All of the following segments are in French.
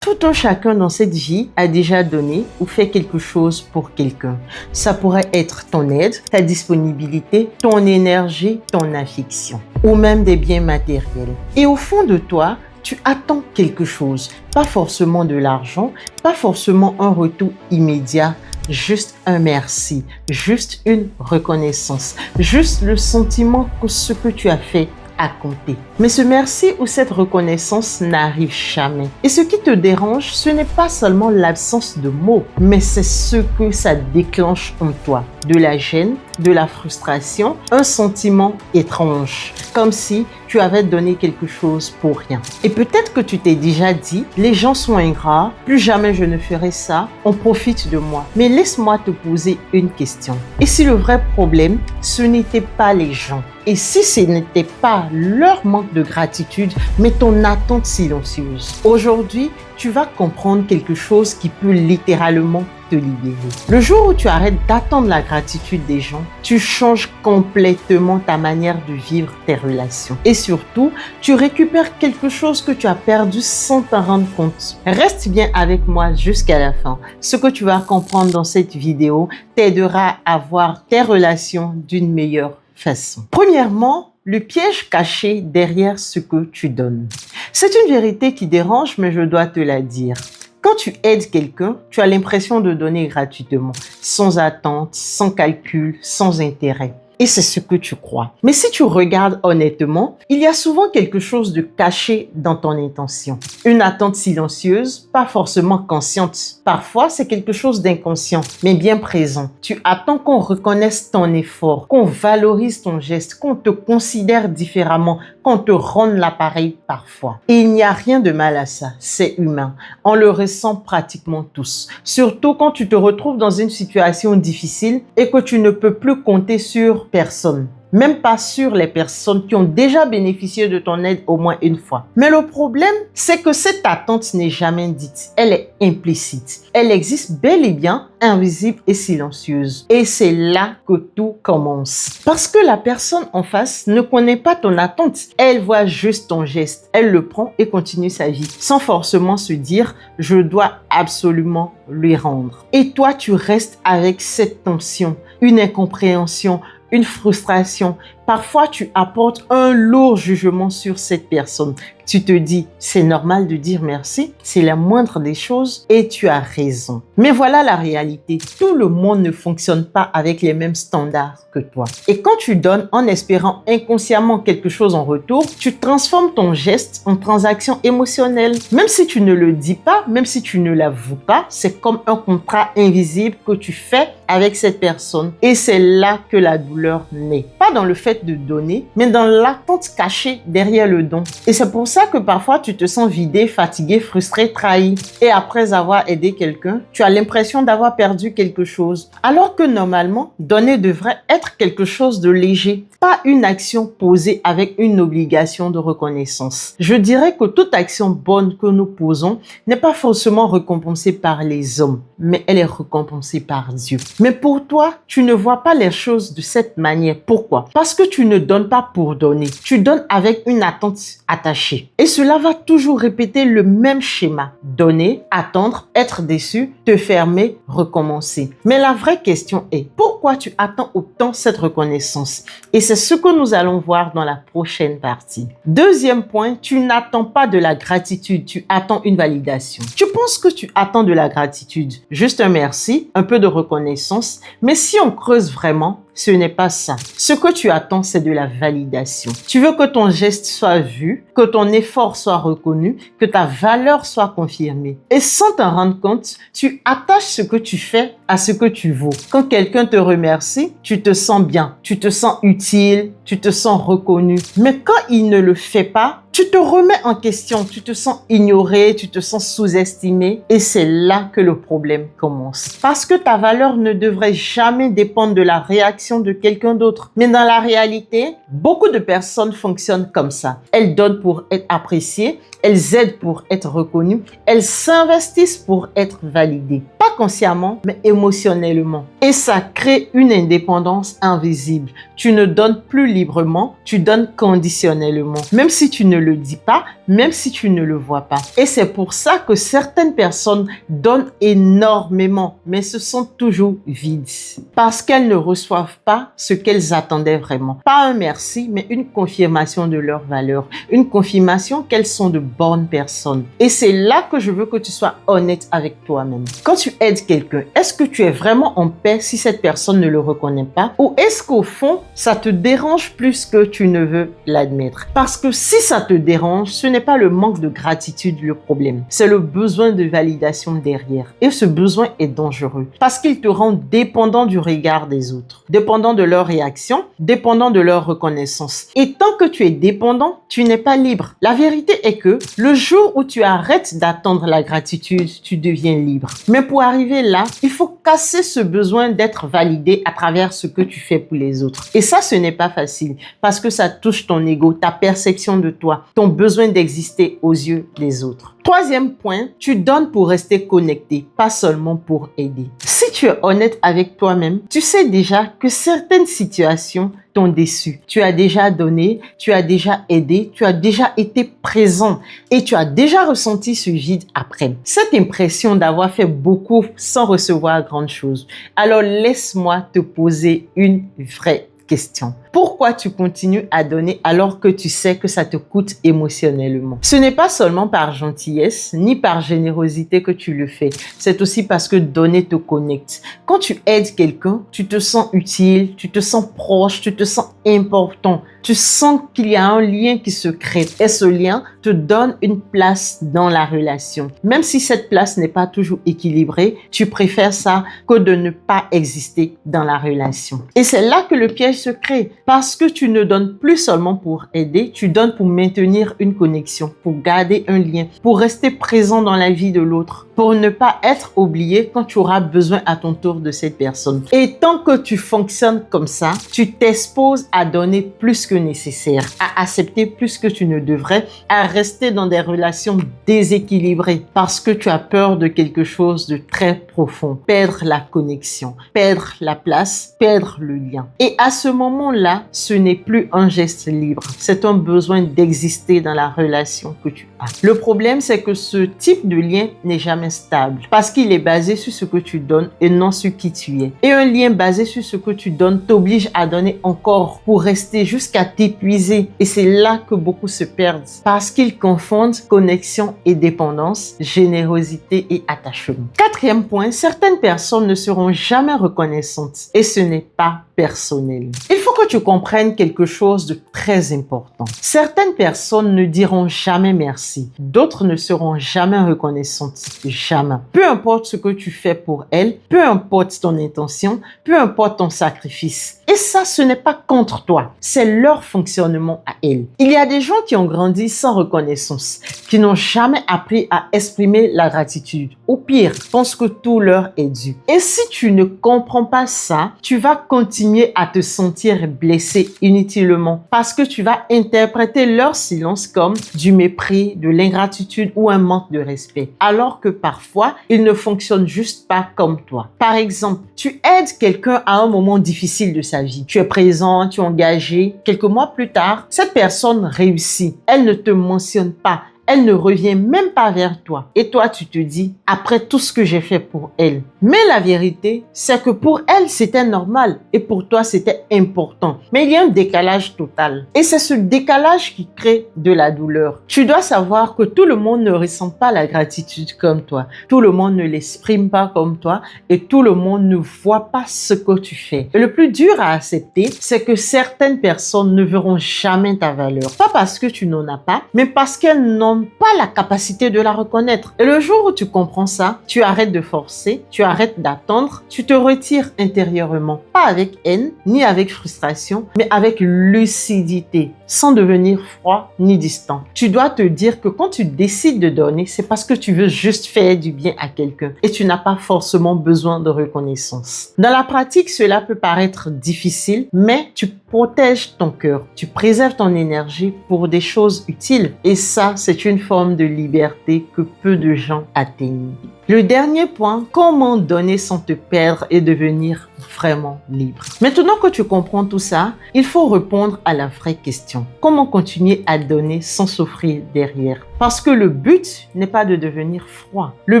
Tout un chacun dans cette vie a déjà donné ou fait quelque chose pour quelqu'un. Ça pourrait être ton aide, ta disponibilité, ton énergie, ton affection ou même des biens matériels. Et au fond de toi, tu attends quelque chose, pas forcément de l'argent, pas forcément un retour immédiat, juste un merci, juste une reconnaissance, juste le sentiment que ce que tu as fait à compter. Mais ce merci ou cette reconnaissance n'arrive jamais. Et ce qui te dérange, ce n'est pas seulement l'absence de mots, mais c'est ce que ça déclenche en toi. De la gêne, de la frustration, un sentiment étrange, comme si tu avais donné quelque chose pour rien. Et peut-être que tu t'es déjà dit, les gens sont ingrats, plus jamais je ne ferai ça, on profite de moi. Mais laisse-moi te poser une question. Et si le vrai problème, ce n'était pas les gens? Et si ce n'était pas leur manque de gratitude, mais ton attente silencieuse? Aujourd'hui, tu vas comprendre quelque chose qui peut littéralement te libérer. Le jour où tu arrêtes d'attendre la gratitude des gens, tu changes complètement ta manière de vivre tes relations. Et surtout, tu récupères quelque chose que tu as perdu sans t'en rendre compte. Reste bien avec moi jusqu'à la fin. Ce que tu vas comprendre dans cette vidéo t'aidera à voir tes relations d'une meilleure façon. Premièrement, le piège caché derrière ce que tu donnes. C'est une vérité qui dérange, mais je dois te la dire. Quand tu aides quelqu'un, tu as l'impression de donner gratuitement, sans attente, sans calcul, sans intérêt. Et c'est ce que tu crois. Mais si tu regardes honnêtement, il y a souvent quelque chose de caché dans ton intention. Une attente silencieuse, pas forcément consciente. Parfois, c'est quelque chose d'inconscient, mais bien présent. Tu attends qu'on reconnaisse ton effort, qu'on valorise ton geste, qu'on te considère différemment, qu'on te rende l'appareil parfois. Et il n'y a rien de mal à ça. C'est humain. On le ressent pratiquement tous. Surtout quand tu te retrouves dans une situation difficile et que tu ne peux plus compter sur personne, même pas sur les personnes qui ont déjà bénéficié de ton aide au moins une fois. Mais le problème, c'est que cette attente n'est jamais dite, elle est implicite. Elle existe bel et bien, invisible et silencieuse. Et c'est là que tout commence. Parce que la personne en face ne connaît pas ton attente, elle voit juste ton geste, elle le prend et continue sa vie, sans forcément se dire « je dois absolument lui rendre ». Et toi, tu restes avec cette tension, une incompréhension, une frustration. Parfois, tu apportes un lourd jugement sur cette personne. Tu te dis, c'est normal de dire merci, c'est la moindre des choses et tu as raison. Mais voilà la réalité. Tout le monde ne fonctionne pas avec les mêmes standards que toi. Et quand tu donnes en espérant inconsciemment quelque chose en retour, tu transformes ton geste en transaction émotionnelle. Même si tu ne le dis pas, même si tu ne l'avoues pas, c'est comme un contrat invisible que tu fais avec cette personne. Et c'est là que la douleur naît. Pas dans le fait de donner, mais dans l'attente cachée derrière le don. Et c'est pour ça que parfois tu te sens vidé, fatigué, frustré, trahi. Et après avoir aidé quelqu'un, tu as l'impression d'avoir perdu quelque chose. Alors que normalement, donner devrait être quelque chose de léger, pas une action posée avec une obligation de reconnaissance. Je dirais que toute action bonne que nous posons n'est pas forcément récompensée par les hommes, mais elle est récompensée par Dieu. Mais pour toi, tu ne vois pas les choses de cette manière. Pourquoi? Parce que tu ne donnes pas pour donner. Tu donnes avec une attente attachée. Et cela va toujours répéter le même schéma. Donner, attendre, être déçu, te fermer, recommencer. Mais la vraie question est, pourquoi tu attends autant cette reconnaissance? Et c'est ce que nous allons voir dans la prochaine partie. Deuxième point, tu n'attends pas de la gratitude, tu attends une validation. Tu penses que tu attends de la gratitude, juste un merci, un peu de reconnaissance, mais si on creuse vraiment, ce n'est pas ça. Ce que tu attends, c'est de la validation. Tu veux que ton geste soit vu, que ton effort soit reconnu, que ta valeur soit confirmée. Et sans t'en rendre compte, tu attaches ce que tu fais à ce que tu vaux. Quand quelqu'un te remercie, tu te sens bien, tu te sens utile, tu te sens reconnu. Mais quand il ne le fait pas, tu te remets en question, tu te sens ignoré, tu te sens sous-estimé et c'est là que le problème commence. Parce que ta valeur ne devrait jamais dépendre de la réaction de quelqu'un d'autre. Mais dans la réalité, beaucoup de personnes fonctionnent comme ça. Elles donnent pour être appréciées, elles aident pour être reconnues, elles s'investissent pour être validées. Pas consciemment, mais émotionnellement. Et ça crée une indépendance invisible. Tu ne donnes plus librement, tu donnes conditionnellement. Même si tu ne le dis pas, même si tu ne le vois pas. Et c'est pour ça que certaines personnes donnent énormément, mais se sentent toujours vides. Parce qu'elles ne reçoivent pas ce qu'elles attendaient vraiment. Pas un merci, mais une confirmation de leur valeur. Une confirmation qu'elles sont de bonnes personnes. Et c'est là que je veux que tu sois honnête avec toi-même. Quand tu aides quelqu'un, est-ce que tu es vraiment en paix si cette personne ne le reconnaît pas? Ou est-ce qu'au fond, ça te dérange plus que tu ne veux l'admettre? Parce que si ça te dérange, ce n'est pas le manque de gratitude le problème. C'est le besoin de validation derrière. Et ce besoin est dangereux parce qu'il te rend dépendant du regard des autres, dépendant de leur réaction, dépendant de leur reconnaissance. Et tant que tu es dépendant, tu n'es pas libre. La vérité est que le jour où tu arrêtes d'attendre la gratitude, tu deviens libre. Mais pour arriver là, il faut casser ce besoin d'être validé à travers ce que tu fais pour les autres. Et ça, ce n'est pas facile parce que ça touche ton ego, ta perception de toi, ton besoin d'exister aux yeux des autres. Troisième point, tu donnes pour rester connecté, pas seulement pour aider. Si tu es honnête avec toi-même, tu sais déjà que certaines situations t'ont déçu. Tu as déjà donné, tu as déjà aidé, tu as déjà été présent et tu as déjà ressenti ce vide après. Cette impression d'avoir fait beaucoup sans recevoir grande chose. Alors laisse-moi te poser une vraie question. Pourquoi tu continues à donner alors que tu sais que ça te coûte émotionnellement? Ce n'est pas seulement par gentillesse ni par générosité que tu le fais. C'est aussi parce que donner te connecte. Quand tu aides quelqu'un, tu te sens utile, tu te sens proche, tu te sens important. Tu sens qu'il y a un lien qui se crée et ce lien te donne une place dans la relation. Même si cette place n'est pas toujours équilibrée, tu préfères ça que de ne pas exister dans la relation. Et c'est là que le piège se crée. Parce que tu ne donnes plus seulement pour aider, tu donnes pour maintenir une connexion, pour garder un lien, pour rester présent dans la vie de l'autre, pour ne pas être oublié quand tu auras besoin à ton tour de cette personne. Et tant que tu fonctionnes comme ça, tu t'exposes à donner plus que nécessaire, à accepter plus que tu ne devrais, à rester dans des relations déséquilibrées parce que tu as peur de quelque chose de très profond, perdre la connexion, perdre la place, perdre le lien. Et à ce moment-là, ce n'est plus un geste libre, c'est un besoin d'exister dans la relation que tu as. Le problème, c'est que ce type de lien n'est jamais stable parce qu'il est basé sur ce que tu donnes et non sur qui tu es. Et un lien basé sur ce que tu donnes t'oblige à donner encore pour rester jusqu'à t'épuiser. Et c'est là que beaucoup se perdent parce qu'ils confondent connexion et dépendance, générosité et attachement. Quatrième point, certaines personnes ne seront jamais reconnaissantes et ce n'est pas personnel. Il faut que tu comprennes quelque chose de très important. Certaines personnes ne diront jamais merci. D'autres ne seront jamais reconnaissantes. Jamais. Peu importe ce que tu fais pour elles, peu importe ton intention, peu importe ton sacrifice. Et ça, ce n'est pas contre toi. C'est leur fonctionnement à elles. Il y a des gens qui ont grandi sans reconnaissance, qui n'ont jamais appris à exprimer la gratitude. Au pire, pensent que tout leur est dû. Et si tu ne comprends pas ça, tu vas continuer à te sentir blessé inutilement parce que tu vas interpréter leur silence comme du mépris, de l'ingratitude ou un manque de respect. Alors que parfois, ils ne fonctionnent juste pas comme toi. Par exemple, tu aides quelqu'un à un moment difficile de sa vie. Tu es présent, tu es engagé. Quelques mois plus tard, cette personne réussit. Elle ne te mentionne pas. Elle ne revient même pas vers toi. Et toi, tu te dis, après tout ce que j'ai fait pour elle. Mais la vérité, c'est que pour elle, c'était normal. Et pour toi, c'était important. Mais il y a un décalage total. Et c'est ce décalage qui crée de la douleur. Tu dois savoir que tout le monde ne ressent pas la gratitude comme toi. Tout le monde ne l'exprime pas comme toi. Et tout le monde ne voit pas ce que tu fais. Et le plus dur à accepter, c'est que certaines personnes ne verront jamais ta valeur. Pas parce que tu n'en as pas, mais parce qu'elles n'ont pas la capacité de la reconnaître. Et le jour où tu comprends ça, tu arrêtes de forcer, tu arrêtes d'attendre, tu te retires intérieurement. Pas avec haine, ni avec frustration, mais avec lucidité, sans devenir froid ni distant. Tu dois te dire que quand tu décides de donner, c'est parce que tu veux juste faire du bien à quelqu'un et tu n'as pas forcément besoin de reconnaissance. Dans la pratique, cela peut paraître difficile, mais tu protèges ton cœur, tu préserves ton énergie pour des choses utiles. Et ça, c'est une une forme de liberté que peu de gens atteignent. Le dernier point, comment donner sans te perdre et devenir vraiment libre. Maintenant que tu comprends tout ça, il faut répondre à la vraie question. Comment continuer à donner sans souffrir derrière? Parce que le but n'est pas de devenir froid. Le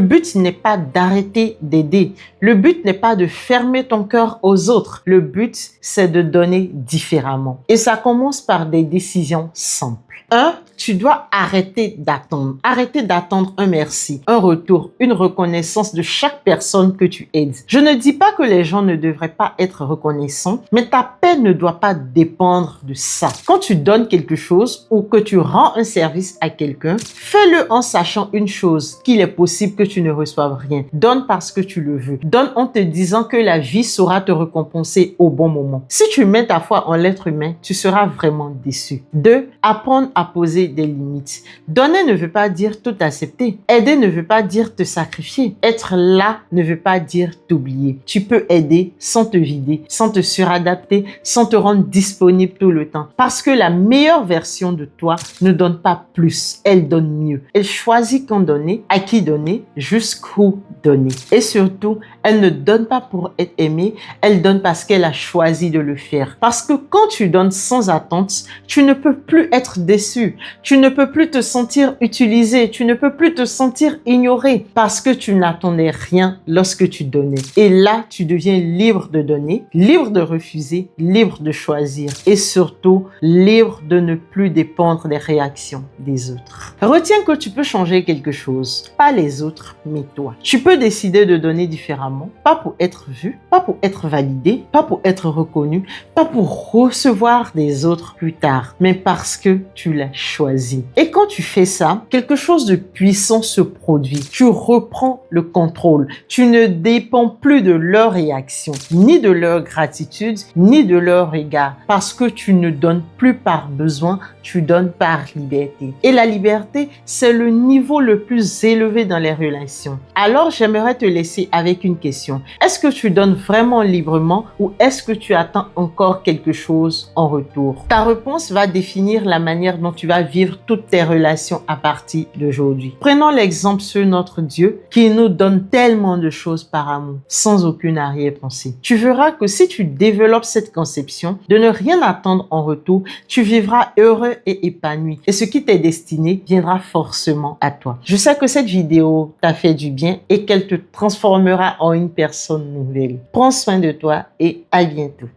but n'est pas d'arrêter d'aider. Le but n'est pas de fermer ton cœur aux autres. Le but, c'est de donner différemment. Et ça commence par des décisions simples. 1. Tu dois arrêter d'attendre. Arrêter d'attendre un merci, un retour, une reconnaissance de chaque personne que tu aides. Je ne dis pas que les gens ne devraient pas être reconnaissants, mais ta paix ne doit pas dépendre de ça. Quand tu donnes quelque chose ou que tu rends un service à quelqu'un, fais-le en sachant une chose, qu'il est possible que tu ne reçoives rien. Donne parce que tu le veux. Donne en te disant que la vie saura te récompenser au bon moment. Si tu mets ta foi en l'être humain, tu seras vraiment déçu. 2. Apprendre à poser des limites. Donner ne veut pas dire tout accepter. Aider ne veut pas dire te sacrifier. Être là ne veut pas dire t'oublier. Tu peux aider sans te vider, sans te suradapter, sans te rendre disponible tout le temps. Parce que la meilleure version de toi ne donne pas plus, elle donne mieux. Elle choisit quand donner, à qui donner, jusqu'où donner. Et surtout, elle ne donne pas pour être aimée, elle donne parce qu'elle a choisi de le faire. Parce que quand tu donnes sans attente, tu ne peux plus être déçu. Tu ne peux plus te sentir utilisé. Tu ne peux plus te sentir ignoré parce que tu n'attendais rien lorsque tu donnais. Et là, tu deviens libre de donner, libre de refuser, libre de choisir et surtout libre de ne plus dépendre des réactions des autres. Retiens que tu peux changer quelque chose, pas les autres, mais toi. Tu peux décider de donner différemment, pas pour être vu, pas pour être validé, pas pour être reconnu, pas pour recevoir des autres plus tard, mais parce que tu l'as choisi. Et quand tu fais ça, quelque chose de puissant se produit. Tu reprends le contrôle. Tu ne dépends plus de leur réaction, ni de leur gratitude, ni de leur regard, parce que tu ne donnes plus par besoin, tu donnes par liberté. Et la liberté, c'est le niveau le plus élevé dans les relations. Alors, j'aimerais te laisser avec une question. Est-ce que tu donnes vraiment librement ou est-ce que tu attends encore quelque chose en retour? Ta réponse va définir la manière dont tu vas vivre toutes tes relations à partir d'aujourd'hui. Prenons l'exemple sur notre Dieu qui nous donne tellement de choses par amour, sans aucune arrière-pensée. Tu verras que si tu développes cette conception de ne rien attendre en retour, tu vivras heureux et épanoui. Et ce qui t'est destiné viendra forcément à toi. Je sais que cette vidéo t'a fait du bien et qu'elle te transformera en une personne nouvelle. Prends soin de toi et à bientôt.